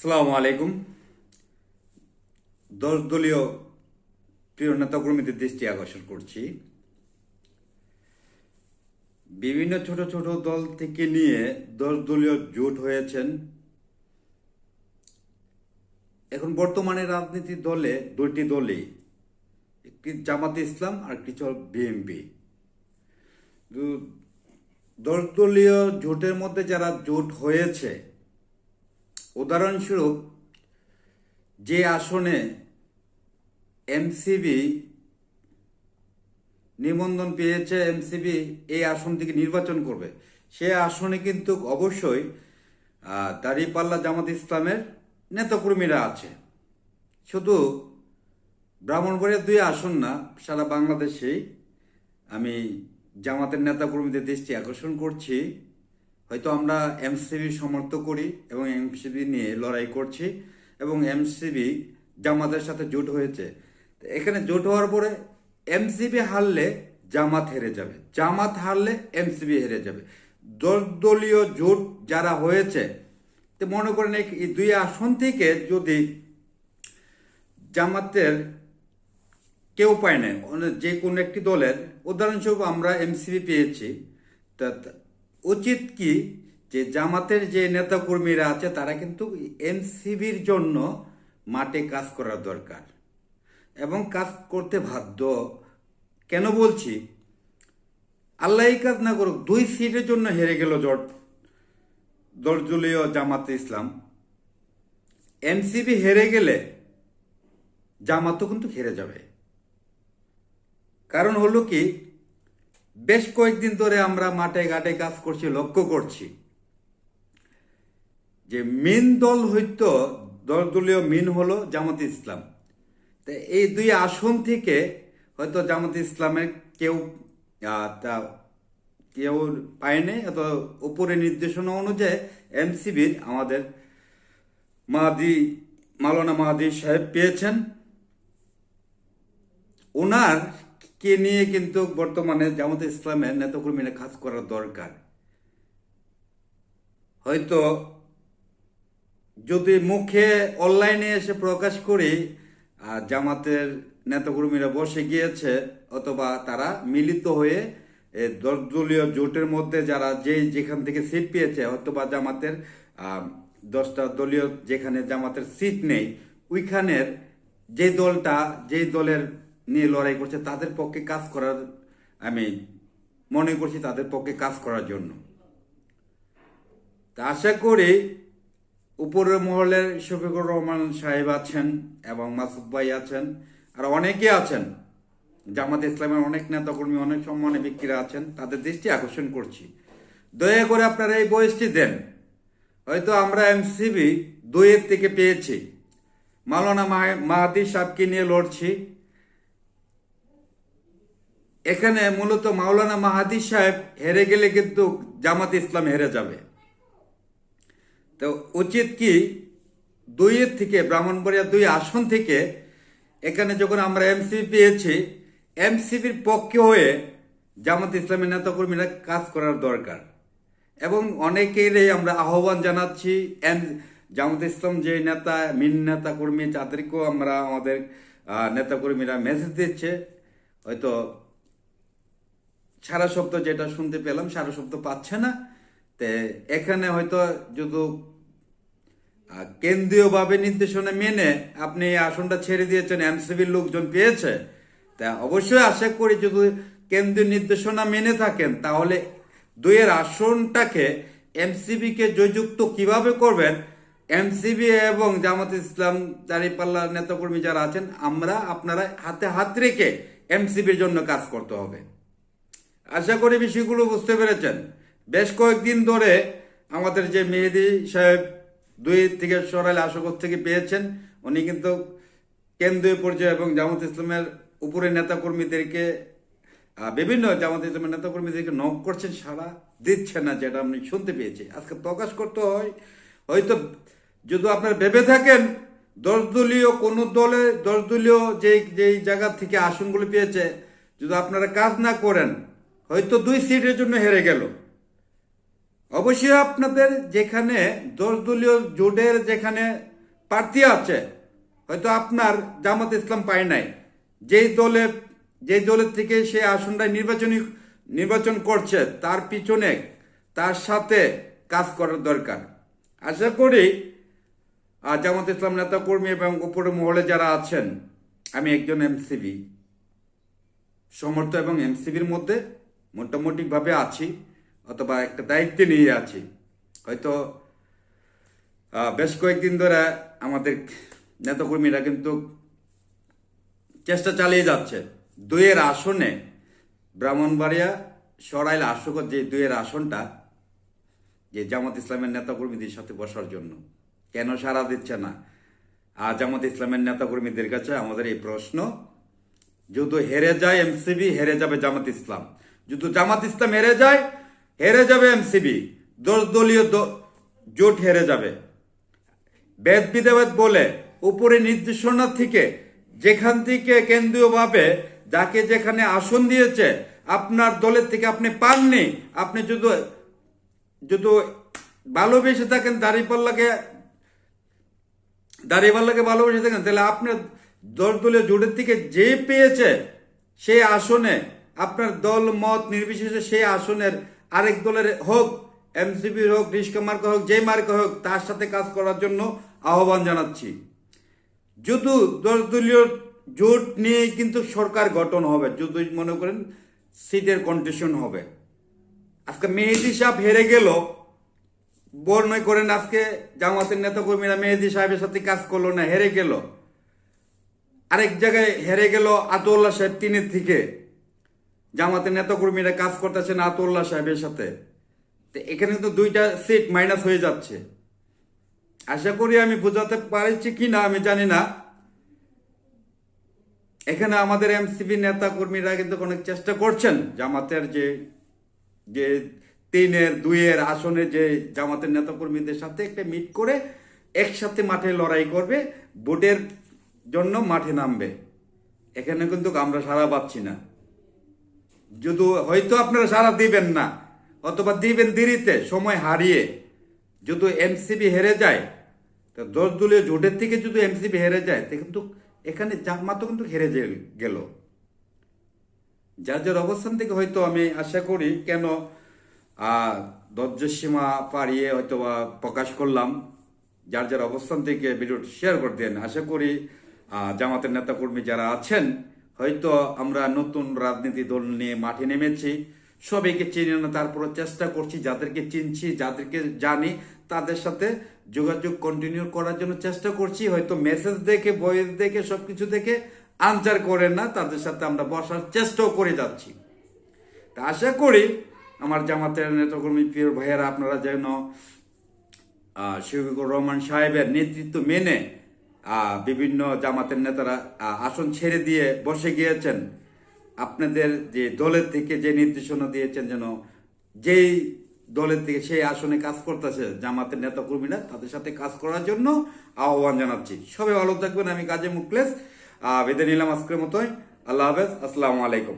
আসসালামু আলাইকুম। দলীয় প্রিয় নেতাকর্মীদের দৃষ্টি আকর্ষণ করছি। বিভিন্ন ছোট ছোট দল থেকে নিয়ে দলীয় জোট হয়েছেন। এখন বর্তমানে রাজনীতির দলে দুটি দলই, একটি জামাতে ইসলাম আর একটি বিএনপি। দলীয় জোটের মধ্যে যারা জোট হয়েছে, উদাহরণস্বরূপ যে আসনে এমসিবি নিবন্ধন পেয়েছে, এমসিবি এই আসন থেকে নির্বাচন করবে, সে আসনে কিন্তু অবশ্যই দাঁড়িপাল্লা জামাত ইসলামের নেতাকর্মীরা আছে। শুধু ব্রাহ্মণবাড়িয়ার 2 আসন না, সারা বাংলাদেশেই আমি জামাতের নেতাকর্মীদের দৃষ্টি আকর্ষণ করছি। হয়তো আমরা এমসিবি সমর্থন করি এবং এমসিবি নিয়ে লড়াই করছি এবং এমসিবি জামাতের সাথে জোট হয়েছে। এখানে জোট হওয়ার পরে এমসিবি হারলে জামাত হেরে যাবে, জামাত হারলে এমসিবি হেরে যাবে। দলীয় জোট যারা হয়েছে, তো মনে করেন এই 2 আসন থেকে যদি জামাতের কেউ পায় না, যে কোনো একটি দলের, উদাহরণস্বরূপ আমরা এমসিবি পেয়েছি, তা উচিত কি যে জামাতের যে নেতাকর্মীরা আছে তারা কিন্তু এনসিবির জন্য মাঠে কাজ করার দরকার এবং কাজ করতে বাধ্য। কেন বলছি? আল্লাহ কাজ না করুক, 2 সিটের জন্য হেরে গেল দলীয় জামাতে ইসলাম। এনসিবি হেরে গেলে জামাতও কিন্তু হেরে যাবে। কারণ হলো কি, বেশ কয়েকদিন ধরে আমরা মাঠে ঘাটে কাজ করছি, লক্ষ্য করছি যে মেন দল হয়তো দলীয় মেন হলো জামাত ইসলাম। তো এই 2 আসন থেকে হয়তো জামাত ইসলামের কেউ পায়নি, অথবা উপরে নির্দেশনা অনুযায়ী এমসিবির আমাদের মাওলানা মাহাদি সাহেব পেয়েছেন। ওনার কে নিয়ে কিন্তু বর্তমানে জামাত ইসলামের নেতাকর্মীরা কাজ করার দরকার। হয়তো যদি মুখে অনলাইনে এসে প্রকাশ করি জামাতের নেতাকর্মীরা বসে গিয়েছে, অথবা তারা মিলিত হয়ে দলীয় জোটের মধ্যে যারা যেখান থেকে সিট পেয়েছে, অথবা জামাতের 10টা দলীয় যেখানে জামাতের সিট নেই, ওইখানের যে দলের নিয়ে লড়াই করছে তাদের পক্ষে কাজ করার, আমি মনে করছি তাদের পক্ষে কাজ করার জন্য। তা আশা করি উপরের মহলের শফিকুর রহমান সাহেব আছেন এবং মাসুদ ভাই আছেন, আর অনেকে আছেন, জামাত ইসলামের অনেক নেতাকর্মী, অনেক সম্মানী ব্যক্তিরা আছেন, তাদের দৃষ্টি আকর্ষণ করছি। দয়া করে আপনারা এই বয়সটি দেন। হয়তো আমরা এমসিবি 2 থেকে পেয়েছি, মাওলানা মাহাদি সাহেবকে নিয়ে লড়ছি। এখানে মূলত মাওলানা মাহাদি সাহেব হেরে গেলে কিন্তু জামাত ইসলাম হেরে যাবে। তো উচিত কি 2 থেকে, ব্রাহ্মণবাড়িয়া 2 আসন থেকে এখানে যখন আমরা এমসিবি পেয়েছি, এমসিবির পক্ষে হয়ে জামাত ইসলামের নেতাকর্মীরা কাজ করার দরকার। এবং অনেকেরই আমরা আহ্বান জানাচ্ছি, জামাত ইসলাম যে নেতাকর্মী তাদেরকেও আমরা, আমাদের নেতাকর্মীরা মেসেজ দিচ্ছে। হয়তো সারা সপ্তাহ যেটা শুনতে পেলাম, সারা সপ্তাহ পাচ্ছে না। তে এখানে হয়তো যদি কেন্দ্রীয়ভাবে নির্দেশনা মেনে আপনি এই আসনটা ছেড়ে দিয়েছেন, এমসিবির লোকজন পেয়েছে, তা অবশ্যই আশা করি যদি কেন্দ্রীয় নির্দেশনা মেনে থাকেন, তাহলে 2 আসনটাকে এমসিবিকে জয়যুক্ত কিভাবে করবেন, এমসিবি এবং জামাত ইসলাম দাঁড়িপাল্লার নেতাকর্মী যারা আছেন, আপনারা হাতে হাত রেখে এমসিবির জন্য কাজ করতে হবে। আশা করি বিষয়গুলো বুঝতে পেরেছেন। বেশ কয়েকদিন ধরে আমাদের যে মেহেদি সাহেব 2 থেকে সরাইল আশুগঞ্জ থেকে পেয়েছেন, উনি কিন্তু কেন্দ্রীয় পর্যায়ে এবং জামাত ইসলামের উপরে নেতাকর্মীদেরকে, বিভিন্ন জামাত ইসলামের নেতাকর্মীদেরকে নক করছেন, সারা দিচ্ছেন না, যেটা আমি শুনতে পেয়েছি। আজকে প্রকাশ করতে হয়। হয়তো যদি আপনারা ভেবে থাকেন 10 দলীয় কোনো দলে 10 দলীয় যেই জায়গা থেকে আসনগুলো পেয়েছে, যদি আপনারা কাজ না করেন, হয়তো 2 সিটের জন্য হেরে গেল। অবশ্যই আপনাদের যেখানে 10 দলীয় জোটের যেখানে প্রার্থী আছে, হয়তো আপনার জামাত ইসলাম পায় নাই, যেই দলের থেকে সে আসনটা নির্বাচন করছে তার পিছনে তার সাথে কাজ করার দরকার। আশা করি জামাত ইসলাম নেতা কর্মী এবং উপরে মহলে যারা আছেন, আমি একজন এমসিবি সমর্থ এবং এমসিবির মধ্যে মোটামুটিভাবে আছি, অথবা একটা দায়িত্বে নিয়ে আছি। হয়তো বেশ কয়েকদিন ধরে আমাদের নেতাকর্মীরা কিন্তু চেষ্টা চালিয়ে যাচ্ছে দুইয়ের আসনে, ব্রাহ্মণবাড়িয়া সরাইল আশুগঞ্জ, যে দুইয়ের আসনটা যে জামাত ইসলামের নেতাকর্মীদের সাথে বসার জন্য কেন সাড়া দিচ্ছে না। আর জামাত ইসলামের নেতাকর্মীদের কাছে আমাদের এই প্রশ্ন, যদি হেরে যায় এমসিবি, হেরে যাবে জামাত ইসলাম। যদি জামাত ইসলাম হেরে যাবে এমসিবি, 10 দলীয় জোট হেরে যাবে। বেদ বিধেদ বলে উপরে নির্দেশনা থেকে যেখান থেকে কেন্দ্রীয়ভাবে যাকে যেখানে আসন দিয়েছে, আপনার দলের থেকে আপনি পাননি, আপনি যদি ভালোবেসে থাকেন, দাঁড়িপাল্লাকে ভালোবেসে থাকেন, তাহলে আপনার 10 দলীয় জোটের থেকে যে পেয়েছে সেই আসনে, আপনার দল মত নির্বিশেষে সেই আসনের আরেক দলের হোক, এমসিপির হোক, রিস্কা মার্কা হোক, যে মার্কা হোক, তার সাথে কাজ করার জন্য আহ্বান জানাচ্ছি। যদি 10 দলীয় জোট নিয়ে কিন্তু সরকার গঠন হবে, যদি মনে করেন সিটের কন্ডিশন হবে। আজকে মেহেদী সাহেব হেরে গেল, বর্ণয় করেন আজকে জামাতের নেতাকর্মীরা মেহেদী সাহেবের সাথে কাজ করলো না, হেরে গেল। আরেক জায়গায় হেরে গেল আতউল্লাহ সাহেব 3 থেকে, জামাতের নেতাকর্মীরা কাজ করতেছেন আতউল্লাহ সাহেবের সাথে। এখানে তো 2টা সিট মাইনাস হয়ে যাচ্ছে। আশা করি আমি বোঝাতে পারছি কিনা আমি জানি না। এখানে আমাদের এমসিপি নেতা কর্মীরা কিন্তু অনেক চেষ্টা করছেন জামাতের যে 3-এর 2-এর আসনে যে জামাতের নেতা কর্মীদের সাথে একটা মিট করে একসাথে মাঠে লড়াই করবে, ভোটের জন্য মাঠে নামবে। এখানে কিন্তু আমরা সাড়া পাচ্ছি না। যদি হয়তো আপনারা সাড়া দিবেন না, অথবা দিবেন দেরিতে, সময় হারিয়ে। যদি এমসিপি হেরে যায়, 10 দলীয় জোটের থেকে যদি এমসিপি হেরে যায়, কিন্তু এখানে জামাত কিন্তু হেরে গেল। যার অবস্থান থেকে হয়তো আমি আশা করি, কেন ধৈর্যের সীমা পাড়িয়ে হয়তো বা প্রকাশ করলাম, যার অবস্থান থেকে ভিডিওটি শেয়ার করে দেন। আশা করি জামাতের নেতাকর্মী যারা আছেন, হয়তো আমরা নতুন রাজনীতি দল নিয়ে মাঠে নেমেছি, সবাইকে চিনি না, তারপরে চেষ্টা করছি যাদেরকে চিনছি, যাদেরকে জানি তাদের সাথে যোগাযোগ কন্টিনিউ করার জন্য চেষ্টা করছি। হয়তো মেসেজ দেখে, ভয়েস দেখে, সবকিছু দেখে আনসার করেন না, তাদের সাথে আমরা বসার চেষ্টাও করে যাচ্ছি। তা আশা করি আমার জামাতের নেতাকর্মী প্রিয় ভাইয়েরা, আপনারা যেন শফিকুর রহমান সাহেবের নেতৃত্ব মেনে, বিভিন্ন জামাতের নেতারা আসন ছেড়ে দিয়ে বসে গিয়েছেন, আপনাদের যে দলের থেকে যে নির্দেশনা দিয়েছেন, যেন যেই দলের থেকে সেই আসনে কাজ করতেছে জামাতের নেতা কর্মীরা, তাদের সাথে কাজ করার জন্য আহ্বান জানাচ্ছি। সবাই ভালো থাকবেন। আমি কাজী মুখলেস বিদায় নিলাম আজকের মতোই। আল্লাহ হাফেজ, আসসালামু আলাইকুম।